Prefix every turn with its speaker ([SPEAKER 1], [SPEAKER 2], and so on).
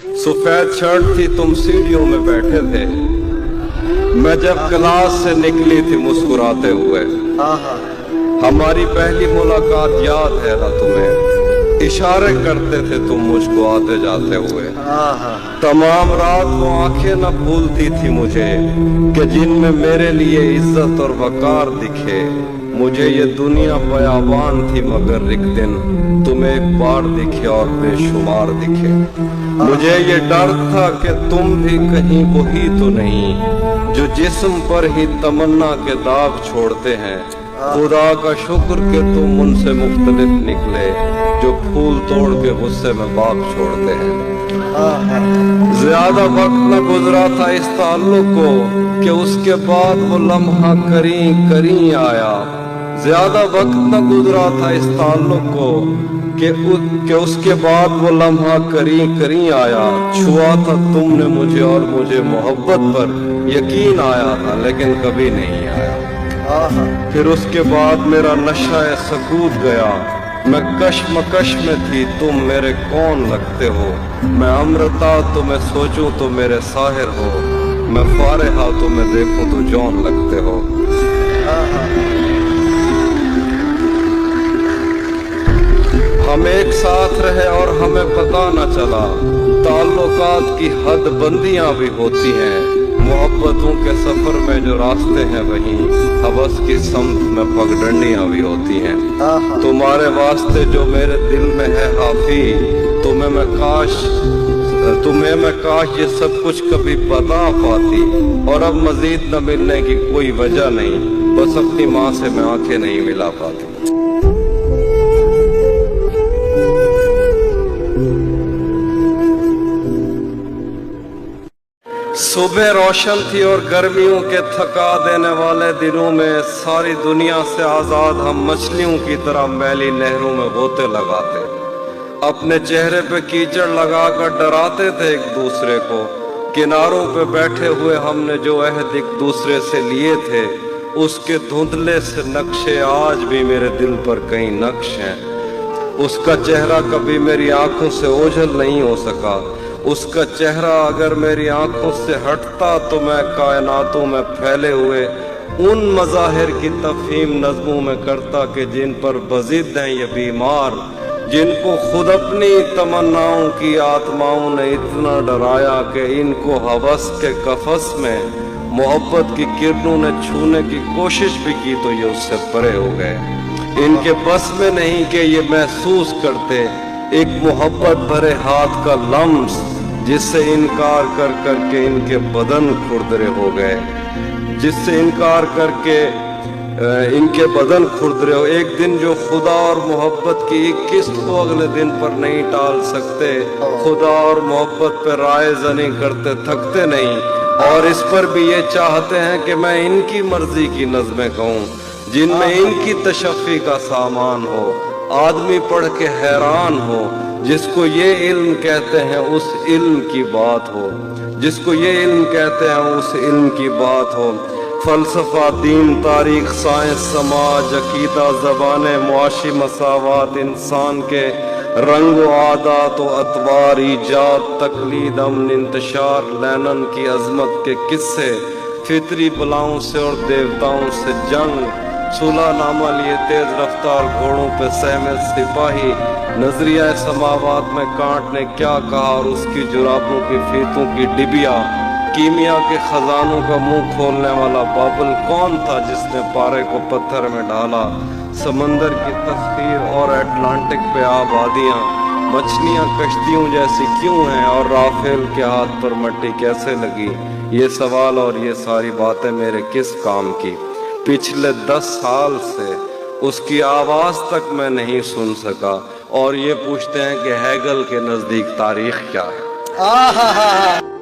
[SPEAKER 1] सफेद शर्ट थी, तुम सीढ़ियों में बैठे थे। मैं जब क्लास से निकली थी मुस्कुराते हुए। हमारी पहली मुलाकात याद है ना तुम्हें? इशारे करते थे तुम मुझको आते जाते हुए। तमाम रात वो आंखें न भूलती थी मुझे कि जिनमें मेरे लिए इज्जत और वकार दिखे। मुझे ये दुनिया बयाबान थी मगर एक दिन तुम एक बार दिखे और बेशुमार दिखे। मुझे ये डर था कि तुम भी कहीं वही तो नहीं जो जिस्म पर ही तमन्ना के दाग छोड़ते हैं। खुदा का शुक्र कि तुम उनसे मुख्तलिफ निकले जो फूल तोड़ के गुस्से में बाग छोड़ते हैं। ज्यादा वक्त न गुजरा था इस ताल्लुक को कि उसके बाद वो लम्हा करी आया। ज्यादा वक्त न गुजरा था इस ताल्लुक को कि उसके बाद वो लम्हा करी आया। छुआ था तुमने मुझे और मुझे मोहब्बत पर यकीन आया था, लेकिन कभी नहीं आया। फिर उसके बाद मेरा नशा सकूत गया। मैं कश्मकश में थी, तुम मेरे कौन लगते हो। मैं अमृता तो मैं सोचूं तो मेरे साहिर हो। मैं फारिहा तो मैं देखूं तो जौन लगते हो। हम एक साथ रहे और हमें पता न चला। ताल्लुकात की हद बंदियां भी होती हैं। मोहब्बतों के सफर में जो रास्ते हैं वहीं हवस की समत में पगडंडियां भी होती हैं। तुम्हारे वास्ते जो मेरे दिल में है हाफी, तुम्हें मैं काश ये सब कुछ कभी बता पाती। और अब मजीद न मिलने की कोई वजह नहीं, बस अपनी माँ से मैं आंखें नहीं मिला पाती। सुबह रोशन थी और गर्मियों के थका देने वाले दिनों में सारी दुनिया से आजाद हम मछलियों की तरह मैली नहरों में गोते लगाते। अपने चेहरे पे कीचड़ लगाकर डराते थे एक दूसरे को। किनारों पे बैठे हुए हमने जो अहद एक दूसरे से लिए थे, उसके धुंधले से नक्शे आज भी मेरे दिल पर कई नक्श हैं। उसका चेहरा कभी मेरी आंखों से ओझल नहीं हो सका। उसका चेहरा अगर मेरी आंखों से हटता तो मैं कायनातों में फैले हुए उन मज़ाहिर की तफहीम नज़मों में करता कि जिन पर बज़िद हैं ये बीमार, जिनको खुद अपनी तमन्नाओं की आत्माओं ने इतना डराया कि इनको हवस के कफस में मोहब्बत की किरणों ने छूने की कोशिश भी की तो ये उससे परे हो गए। इनके बस में नहीं कि ये महसूस करते एक मोहब्बत भरे हाथ का लम्स जिससे इनकार कर करके इनके बदन खुरदरे हो गए, जिससे इनकार करके इनके बदन खुरदरे हो। एक दिन जो खुदा और मोहब्बत की एक किस्त को अगले दिन पर नहीं टाल सकते, खुदा और मोहब्बत पर राय जनी करते थकते नहीं, और इस पर भी ये चाहते हैं कि मैं इनकी मर्जी की नज़में कहूँ जिनमें इनकी तशफ़ी का सामान हो। आदमी पढ़ के हैरान हो, जिसको ये इल्म कहते हैं उस इल्म की बात हो, जिसको ये इल्म कहते हैं उस इल्म की बात हो। फलसफा, दीन, तारीख, साइंस, समाज, अकीदा, ज़बाने, मुआशी मसावात, इंसान के रंग व आदात व अतवार, ईजाद, तकलीद, अमन, इंतशार, लैनन की अजमत के किस्से, फितरी बलाओं से और देवताओं से जंग, सुलह नामा लिए तेज रफ्तार घोड़ों पे सहमे सिपाही, नजरिया समावात में कांट ने क्या कहा और उसकी जुराबों की फीतों की डिबिया, कीमिया के खजानों का मुंह खोलने वाला बाबल कौन था जिसने पारे को पत्थर में डाला। समंदर की तस्वीर और अटलांटिक पे आबादियां, मछलियां कश्तियों जैसी क्यों हैं और राफेल के हाथ पर मट्टी कैसे लगी। ये सवाल और ये सारी बातें मेरे किस काम की। पिछले 10 साल से उसकी आवाज तक मैं नहीं सुन सका, और ये पूछते हैं कि हैगल के नजदीक तारीख क्या है।